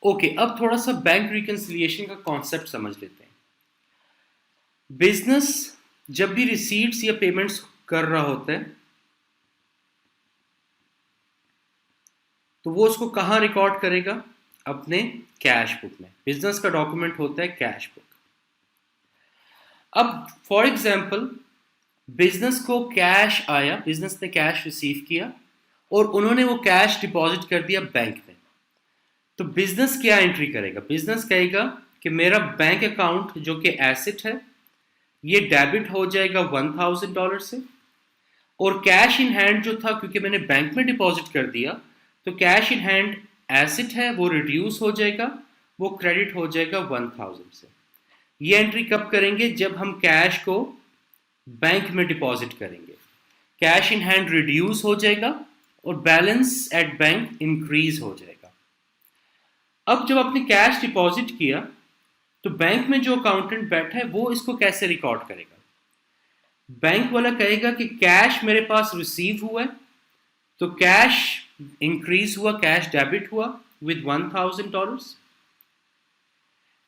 Okay, अब थोड़ा सा बैंक रिकन्सिलिएशन का कॉन्सेप्ट समझ लेते हैं। बिजनेस जब भी रिसीट्स या पेमेंट्स कर रहा होता है तो वो उसको कहाँ रिकॉर्ड करेगा? अपने कैश बुक में। बिजनेस का डॉक्यूमेंट होता है कैश बुक। अब फॉर एग्जांपल बिजनेस को कैश आया, बिजनेस ने कैश रिसीव किया और उन्होंने वो कैश डिपॉजिट कर दिया बैंक में। तो बिजनेस क्या एंट्री करेगा? बिजनेस कहेगा कि मेरा बैंक अकाउंट जो कि एसेट है ये डेबिट हो जाएगा $1000 से, और कैश इन हैंड जो था, क्योंकि मैंने बैंक में डिपॉजिट कर दिया तो कैश इन हैंड एसेट है वो रिड्यूस हो जाएगा, वो क्रेडिट हो जाएगा 1000 से। ये एंट्री कब करेंगे? जब हम कैश को बैंक में डिपॉजिट करेंगे। कैश इन हैंड रिड्यूस हो जाएगा और बैलेंस एट बैंक इंक्रीज हो जाएगा। अब जब आपने कैश डिपॉजिट किया तो बैंक में जो अकाउंटेंट बैठा है वो इसको कैसे रिकॉर्ड करेगा? बैंक वाला कहेगा कि कैश मेरे पास रिसीव हुआ है, तो कैश इंक्रीज हुआ, कैश डेबिट हुआ विद $1000,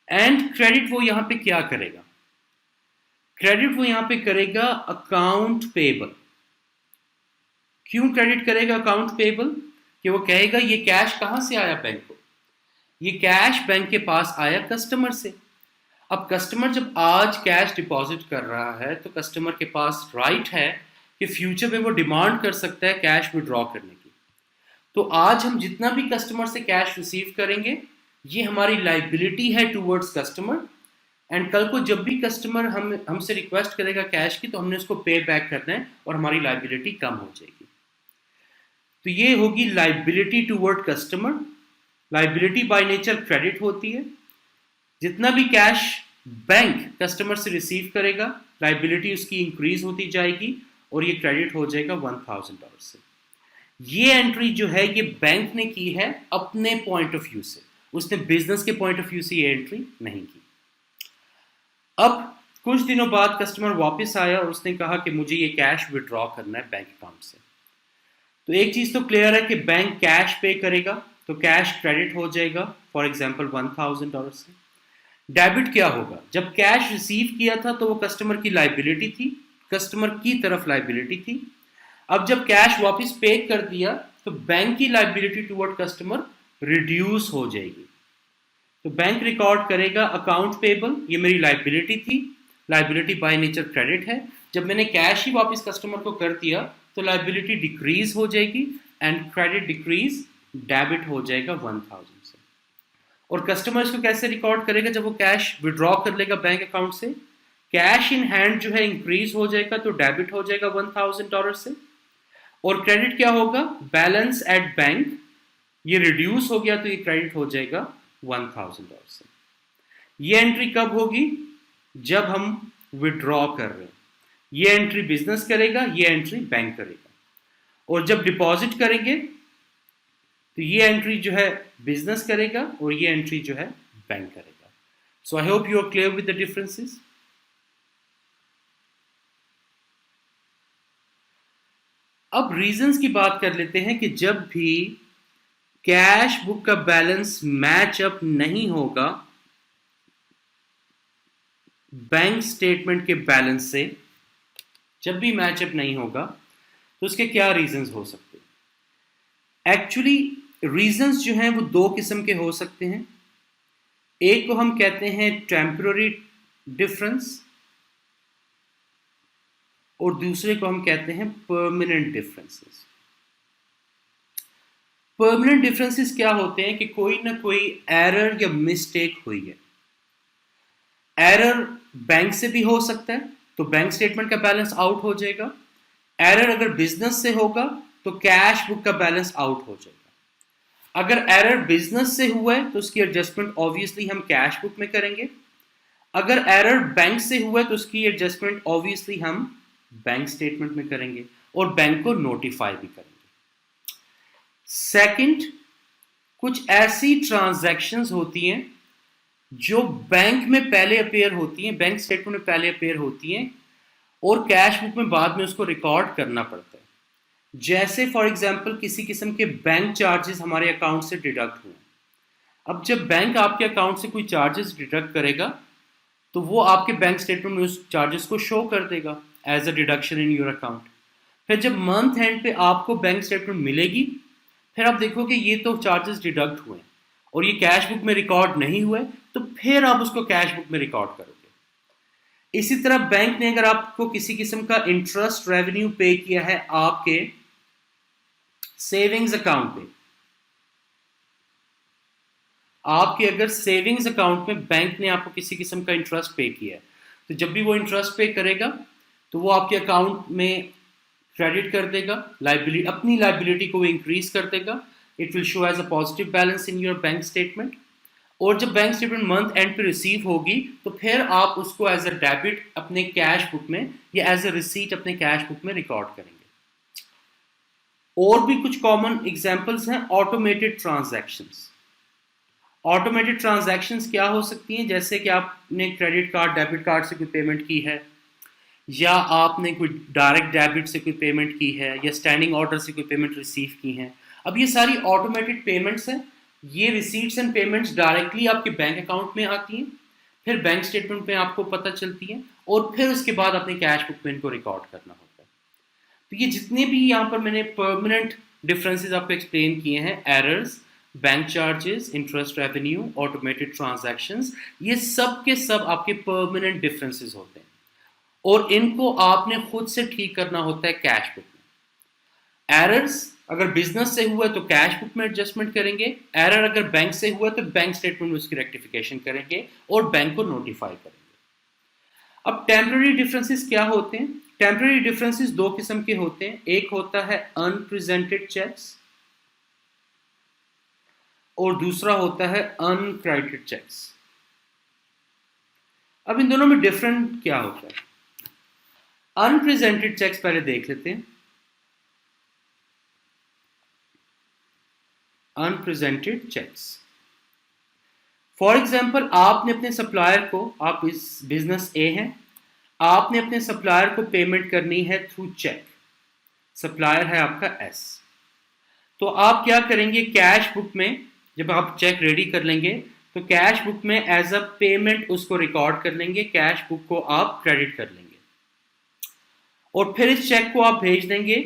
एंड क्रेडिट वो यहां पे क्या करेगा? क्रेडिट वो यहां पे करेगा अकाउंट पेबल। क्यों क्रेडिट करेगा अकाउंट पेबल? कि वो कहेगा ये कैश कहां से आया बैंक को? ये कैश बैंक के पास आया कस्टमर से। अब कस्टमर जब आज कैश डिपॉजिट कर रहा है तो कस्टमर के पास राइट है कि फ्यूचर में वो डिमांड कर सकता है कैश विड्रॉ करने की। तो आज हम जितना भी कस्टमर से कैश रिसीव करेंगे ये हमारी लाइबिलिटी है टूवर्ड्स कस्टमर, एंड कल को जब भी कस्टमर हमसे रिक्वेस्ट करेगा कैश की तो हमने उसको पे बैक करना है और हमारी लाइबिलिटी कम हो जाएगी। तो ये होगी liability toward customer. Liability by nature credit होती है। जितना भी कैश बैंक कस्टमर से रिसीव करेगा लाइबिलिटी उसकी इंक्रीज होती जाएगी और ये क्रेडिट हो जाएगा $1000 से। ये एंट्री जो है ये बैंक ने की है अपने पॉइंट ऑफ व्यू से, उसने बिजनेस के पॉइंट ऑफ व्यू से ये एंट्री नहीं की। अब कुछ दिनों बाद कस्टमर वापस आया और उसने कहा कि मुझे ये कैश विड्रॉ करना है बैंक अकाउंट से। तो एक चीज तो क्लियर है कि बैंक कैश पे करेगा तो कैश क्रेडिट हो जाएगा, फॉर एग्जाम्पल $1000 से। डेबिट क्या होगा? जब कैश रिसीव किया था तो वो कस्टमर की लाइबिलिटी थी, कस्टमर की तरफ लाइबिलिटी थी। अब जब कैश वापस पे कर दिया तो बैंक की लाइबिलिटी टुवर्ड कस्टमर रिड्यूस हो जाएगी। तो बैंक रिकॉर्ड करेगा अकाउंट पेबल, ये मेरी लाइबिलिटी थी, लाइबिलिटी बाय नेचर क्रेडिट है। जब मैंने कैश ही वापस कस्टमर को कर दिया तो लाइबिलिटी डिक्रीज हो जाएगी एंड क्रेडिट डिक्रीज, डेबिट हो जाएगा 1000 से। और कस्टमर इसको कैसे रिकॉर्ड करेगा? जब वो कैश विड्रॉ कर लेगा बैंक अकाउंट से, कैश इन हैंड जो है इंक्रीज हो जाएगा तो डेबिट हो जाएगा $1000 से, और क्रेडिट क्या होगा? बैलेंस एट बैंक, ये रिड्यूस हो गया तो ये क्रेडिट हो जाएगा $1000 से। ये एंट्री कब होगी? जब हम विड्रॉ कर रहे हैं। ये एंट्री बिजनेस करेगा, ये एंट्री बैंक करेगा। और जब डिपॉजिट करेंगे तो ये एंट्री जो है बिजनेस करेगा और ये एंट्री जो है बैंक करेगा। So I hope you are clear with the differences. अब रीजंस की बात कर लेते हैं कि जब भी कैश बुक का बैलेंस मैच अप नहीं होगा बैंक स्टेटमेंट के बैलेंस से, जब भी मैचअप नहीं होगा तो उसके क्या रीजंस हो सकते हैं? एक्चुअली रीजंस जो हैं वो दो किस्म के हो सकते हैं। एक को हम कहते हैं टेम्पररी डिफरेंस और दूसरे को हम कहते हैं परमानेंट डिफरेंसेस। परमानेंट डिफरेंसेस क्या होते हैं कि कोई ना कोई एरर या मिस्टेक हुई है। एरर बैंक से भी हो सकता है तो बैंक स्टेटमेंट का बैलेंस आउट हो जाएगा। एरर अगर बिजनेस से होगा तो कैश बुक का बैलेंस आउट हो जाएगा। अगर एरर बिजनेस से हुआ है तो उसकी एडजस्टमेंट ऑब्वियसली हम कैश बुक में करेंगे। अगर एरर बैंक से हुआ है तो उसकी एडजस्टमेंट ऑब्वियसली हम बैंक स्टेटमेंट में करेंगे और बैंक को नोटिफाई भी करेंगे। सेकंड, कुछ ऐसी ट्रांजैक्शंस होती हैं जो बैंक में पहले अपेयर होती हैं, बैंक स्टेटमेंट में पहले अपेयर होती हैं और कैश बुक में बाद में उसको रिकॉर्ड करना पड़ता है। जैसे फॉर एग्जांपल किसी किस्म के बैंक चार्जेस हमारे अकाउंट से डिडक्ट हुए। अब जब बैंक आपके अकाउंट से कोई चार्जेस डिडक्ट करेगा तो वो आपके बैंक स्टेटमेंट में उस चार्जेस को शो कर देगा as a deduction in your account. फिर जब मंथ एंड पे आपको बैंक स्टेटमेंट मिलेगी, फिर आप देखोगे ये तो चार्जेस डिडक्ट हुए और ये कैश बुक में रिकॉर्ड नहीं हुए, तो फिर आप उसको कैश बुक में रिकॉर्ड करोगे। इसी तरह बैंक ने अगर आपको किसी किस्म का इंटरेस्ट रेवेन्यू पे किया है आपके सेविंग्स अकाउंट पे, आपके अगर सेविंग्स अकाउंट में बैंक ने आपको किसी किस्म का इंटरेस्ट पे किया है, तो जब भी वो इंटरेस्ट पे करेगा तो वो आपके अकाउंट में क्रेडिट कर देगा, लाइबिलिटी, अपनी लाइबिलिटी को इंक्रीज कर देगा। It will show as a positive balance in your bank statement. और जब बैंक स्टेटमेंट मंथ एंड पे रिसीव होगी तो फिर आप उसको एज अ डेबिट अपने कैश बुक में या एज अ रिसीट अपने कैश बुक में रिकॉर्ड करेंगे। और भी कुछ कॉमन एग्जांपल्स हैं ऑटोमेटेड ट्रांजैक्शंस। ऑटोमेटेड ट्रांजैक्शंस क्या हो सकती हैं? जैसे कि आपने क्रेडिट कार्ड डेबिट कार्ड से कोई पेमेंट की है, या आपने कोई डायरेक्ट डेबिट से कोई पेमेंट की है, या स्टैंडिंग ऑर्डर से कोई पेमेंट रिसीव की है। अब ये सारी ऑटोमेटेड पेमेंट्स हैं। ये रिसीट्स एंड पेमेंट्स डायरेक्टली आपके बैंक अकाउंट में आती हैं, फिर बैंक स्टेटमेंट में आपको पता चलती हैं, और फिर उसके बाद अपने कैश बुक में इनको रिकॉर्ड करना होता है। तो ये जितने भी यहाँ पर मैंने परमानेंट डिफरेंसेस आपको एक्सप्लेन किए हैं, errors, bank charges, interest revenue, automated transactions, ये सब के सब आपके परमानेंट डिफरेंसेस होते हैं और इनको आपने खुद से ठीक करना होता है कैश बुक में। एरर्स अगर बिजनेस से हुआ तो कैश बुक में एडजस्टमेंट करेंगे, एरर अगर बैंक से हुआ तो बैंक स्टेटमेंट में उसकी रेक्टिफिकेशन करेंगे और बैंक को नोटिफाई करेंगे। अब टेम्पररी डिफरेंसेस क्या होते हैं? टेम्पररी डिफरेंसेस दो किस्म के होते हैं। एक होता है अनप्रेजेंटेड चेक्स और दूसरा होता है अनक्रेडिटेड चेक्स। अब इन दोनों में डिफरेंट क्या होता है? अनप्रेजेंटेड चेक्स पहले देख लेते हैं। अनप्रेजेंटेड चेक्स, फॉर एग्जाम्पल, आपने अपने सप्लायर को, आप इस बिजनेस ए हैं, आपने अपने सप्लायर को पेमेंट करनी है थ्रू चेक। सप्लायर है आपका एस। तो आप क्या करेंगे? कैश बुक में जब आप चेक रेडी कर लेंगे तो कैश बुक में एज अ पेमेंट उसको रिकॉर्ड कर लेंगे, कैश बुक को आप क्रेडिट कर लेंगे और फिर इस चेक को आप भेज देंगे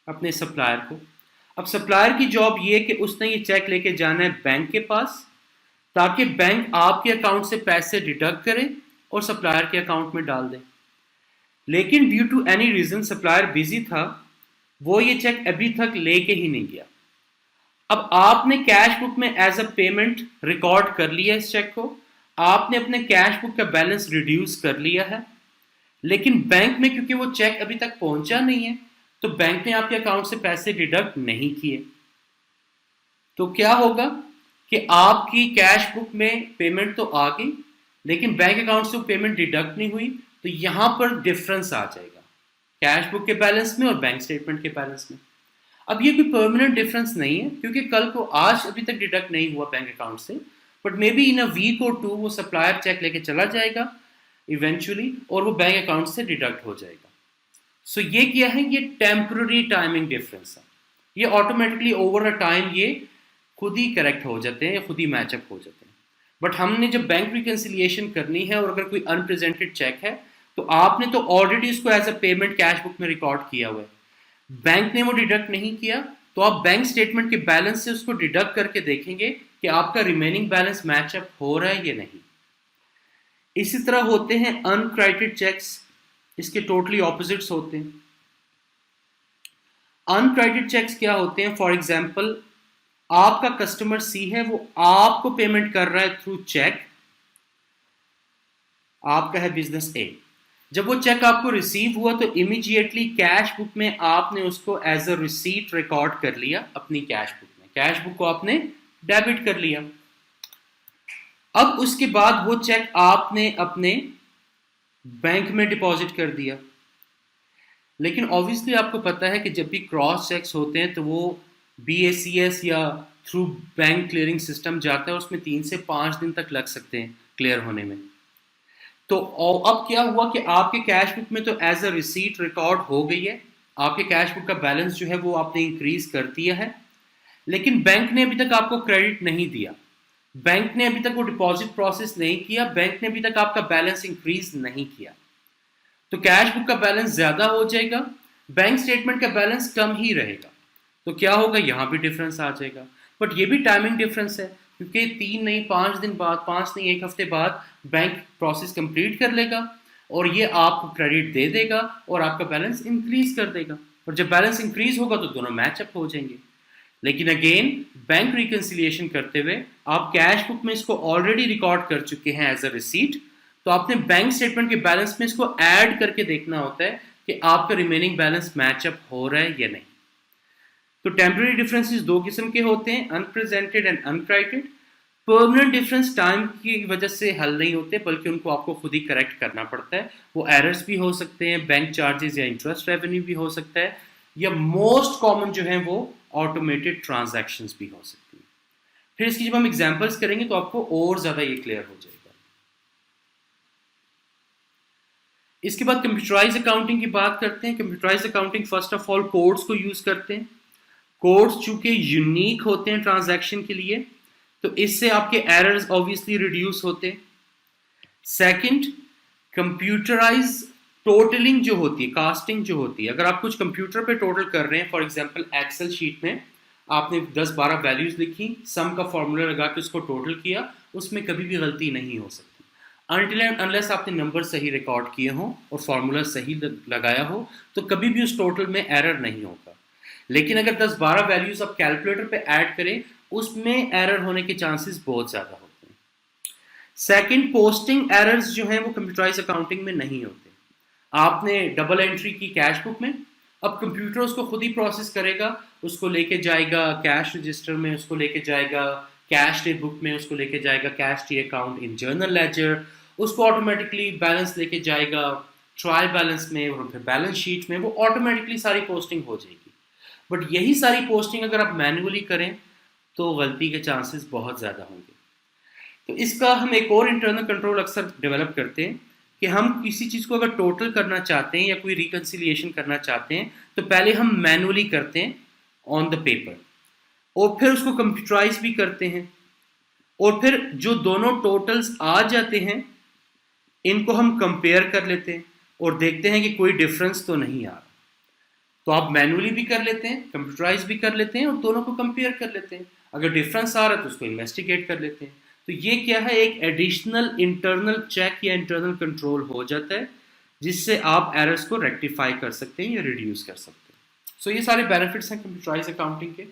अपने सप्लायर को। अब सप्लायर की जॉब ये कि उसने ये चेक लेके जाना है बैंक के पास, ताकि बैंक आपके अकाउंट से पैसे डिडक्ट करे और सप्लायर के अकाउंट में डाल दे। लेकिन due to any reason supplier busy था, वो ये चेक अभी तक लेके ही नहीं गया। अब आपने कैश बुक में एज अ पेमेंट रिकॉर्ड कर लिया इस चेक को, आपने अपने कैश बुक का बैलेंस रिड्यूस कर लिया है, लेकिन बैंक में क्योंकि वो चेक अभी तक पहुंचा नहीं है तो बैंक ने आपके अकाउंट से पैसे डिडक्ट नहीं किए। तो क्या होगा कि आपकी कैश बुक में पेमेंट तो आ गई लेकिन बैंक अकाउंट से पेमेंट डिडक्ट नहीं हुई, तो यहां पर डिफरेंस आ जाएगा कैश बुक के बैलेंस में और बैंक स्टेटमेंट के बैलेंस में। अब ये कोई परमानेंट डिफरेंस नहीं है क्योंकि कल को, आज अभी तक डिडक्ट नहीं हुआ बैंक अकाउंट से, but maybe in a week और 2 वो सप्लायर चेक लेके चला जाएगा इवेंचुअली और वो बैंक अकाउंट से डिडक्ट हो जाएगा। सो ये क्या है? ये टेम्पररी टाइमिंग डिफरेंस है। ये ऑटोमेटिकली ओवर अ टाइम ये खुद ही करेक्ट हो जाते हैं या खुद ही मैचअप हो जाते हैं। बट हमने जब बैंक रिकंसिलिएशन करनी है और अगर कोई अनप्रेजेंटेड चेक है तो आपने तो ऑलरेडी उसको as a payment cash book में रिकॉर्ड किया हुआ है, बैंक ने वो डिडक्ट नहीं किया, तो आप बैंक स्टेटमेंट के बैलेंस से उसको डिडक्ट करके देखेंगे कि आपका रिमेनिंग बैलेंस मैचअप हो रहा है या नहीं। इसी तरह होते हैं अनक्रेडिटेड चेक्स, इसके टोटली ऑपोजिट्स होते हैं। अनक्रेडिटेड चेक्स क्या होते हैं? फॉर एग्जांपल, आपका कस्टमर सी है, वो आपको पेमेंट कर रहा है थ्रू चेक, आपका है बिजनेस ए। जब वो चेक आपको रिसीव हुआ तो इमीडिएटली कैश बुक में आपने उसको एज अ रिसीट रिकॉर्ड कर लिया अपनी कैश बुक में, कैश बुक को आपने डेबिट कर लिया। अब उसके बाद वो चेक आपने अपने बैंक में डिपॉजिट कर दिया, लेकिन ऑब्वियसली आपको पता है कि जब भी क्रॉस चेक्स होते हैं तो वो BACS या थ्रू बैंक क्लियरिंग सिस्टम जाता है, उसमें 3 से 5 दिन तक लग सकते हैं क्लियर होने में। तो अब क्या हुआ कि आपके कैश बुक में तो एज अ रिसीट रिकॉर्ड हो गई है, आपके कैश बुक का बैलेंस जो है वो आपने इंक्रीज कर दिया है, लेकिन बैंक ने अभी तक आपको क्रेडिट नहीं दिया। बैंक ने अभी तक वो डिपॉजिट प्रोसेस नहीं किया, बैंक ने अभी तक आपका बैलेंस इंक्रीज नहीं किया, तो कैश बुक का बैलेंस ज्यादा हो जाएगा, बैंक स्टेटमेंट का बैलेंस कम ही रहेगा। तो क्या होगा, यहाँ भी डिफरेंस आ जाएगा। बट ये भी टाइमिंग डिफरेंस है, क्योंकि 3 नहीं 5 दिन बाद, 5 नहीं 1 हफ्ते बाद बैंक प्रोसेस कंप्लीट कर लेगा और ये आपको क्रेडिट दे देगा और आपका बैलेंस इंक्रीज कर देगा। और जब बैलेंस इंक्रीज होगा तो दोनों मैचअप हो जाएंगे। लेकिन अगेन बैंक रिकंसिलिएशन करते हुए आप कैश बुक में इसको ऑलरेडी रिकॉर्ड कर चुके हैं एज अ रिसीट, तो आपने बैंक स्टेटमेंट के बैलेंस में इसको ऐड करके देखना होता है कि आपका रिमेनिंग बैलेंस मैचअप हो रहा है या नहीं। तो टेम्पररी डिफरेंसेस दो किस्म के होते हैं, unpresented and uncredited. Permanent difference time की वजह से हल नहीं होते, बल्कि उनको आपको खुद ही करेक्ट करना पड़ता है। वो एरर्स भी हो सकते हैं, बैंक चार्जेस या इंटरेस्ट रेवेन्यू भी हो सकता है, या मोस्ट कॉमन जो है वो ऑटोमेटेड ट्रांजैक्शंस भी हो सकती है। फिर इसकी जब हम एग्जांपल्स करेंगे तो आपको और ज्यादा ये क्लियर हो जाएगा। इसके बाद कंप्यूटराइज अकाउंटिंग की बात करते हैं। Computerise accounting first of all codes को यूज करते हैं। कोड्स चूंकि यूनिक होते हैं ट्रांजैक्शन के लिए, तो इससे आपके एरर्स ऑब्वियसली रिड्यूस होते हैं। सेकंड, कंप्यूटराइज टोटलिंग जो होती है, कास्टिंग जो होती है, अगर आप कुछ कंप्यूटर पे टोटल कर रहे हैं, फॉर एग्जांपल एक्सेल शीट में आपने 10-12 वैल्यूज लिखी, सम का फॉर्मूला लगा के उसको टोटल किया, उसमें कभी भी गलती नहीं हो सकती अनटिल एंड अनलेस आपने नंबर सही रिकॉर्ड किए हों और फॉर्मूला सही लगाया हो, तो कभी भी उस टोटल में एरर नहीं होगा। लेकिन अगर 10-12 वैल्यूज आप कैलकुलेटर पे ऐड करें, उसमें एरर होने के चांसेस बहुत ज़्यादा होते हैं। सेकंड, पोस्टिंग एरर्स जो हैं वो कंप्यूटराइज अकाउंटिंग में नहीं होते। आपने डबल एंट्री की कैश बुक में, अब कंप्यूटर उसको खुद ही प्रोसेस करेगा, उसको लेके जाएगा कैश रजिस्टर में, उसको लेके जाएगा कैश डे बुक में, उसको लेके जाएगा cash T account in journal ledger, उसको ऑटोमेटिकली बैलेंस लेके जाएगा ट्रायल बैलेंस में और फिर बैलेंस शीट में, वो ऑटोमेटिकली सारी पोस्टिंग हो जाएगी। बट यही सारी पोस्टिंग अगर आप मैन्युअली करें तो गलती के चांसेस बहुत ज़्यादा होंगे। तो इसका हम एक और इंटरनल कंट्रोल अक्सर डेवलप करते हैं कि हम किसी चीज़ को अगर टोटल करना चाहते हैं या कोई रिकंसिलिएशन करना चाहते हैं, तो पहले हम मैनुअली करते हैं ऑन द पेपर और फिर उसको कंप्यूटराइज भी करते हैं, और फिर जो दोनों टोटल्स आ जाते हैं इनको हम कंपेयर कर लेते हैं और देखते हैं कि कोई डिफरेंस तो नहीं आ रहा। तो आप मैनुअली भी कर लेते हैं, कंप्यूटराइज भी कर लेते हैं और दोनों को कंपेयर कर लेते हैं। अगर डिफरेंस आ रहा है तो उसको इन्वेस्टिगेट कर लेते हैं। तो ये क्या है, एक एडिशनल इंटरनल चेक या इंटरनल कंट्रोल हो जाता है, जिससे आप एरर्स को रेक्टिफाई कर सकते हैं या रिड्यूस कर सकते हैं। सो ये सारे बेनिफिट्स हैं कंप्यूटराइज अकाउंटिंग के।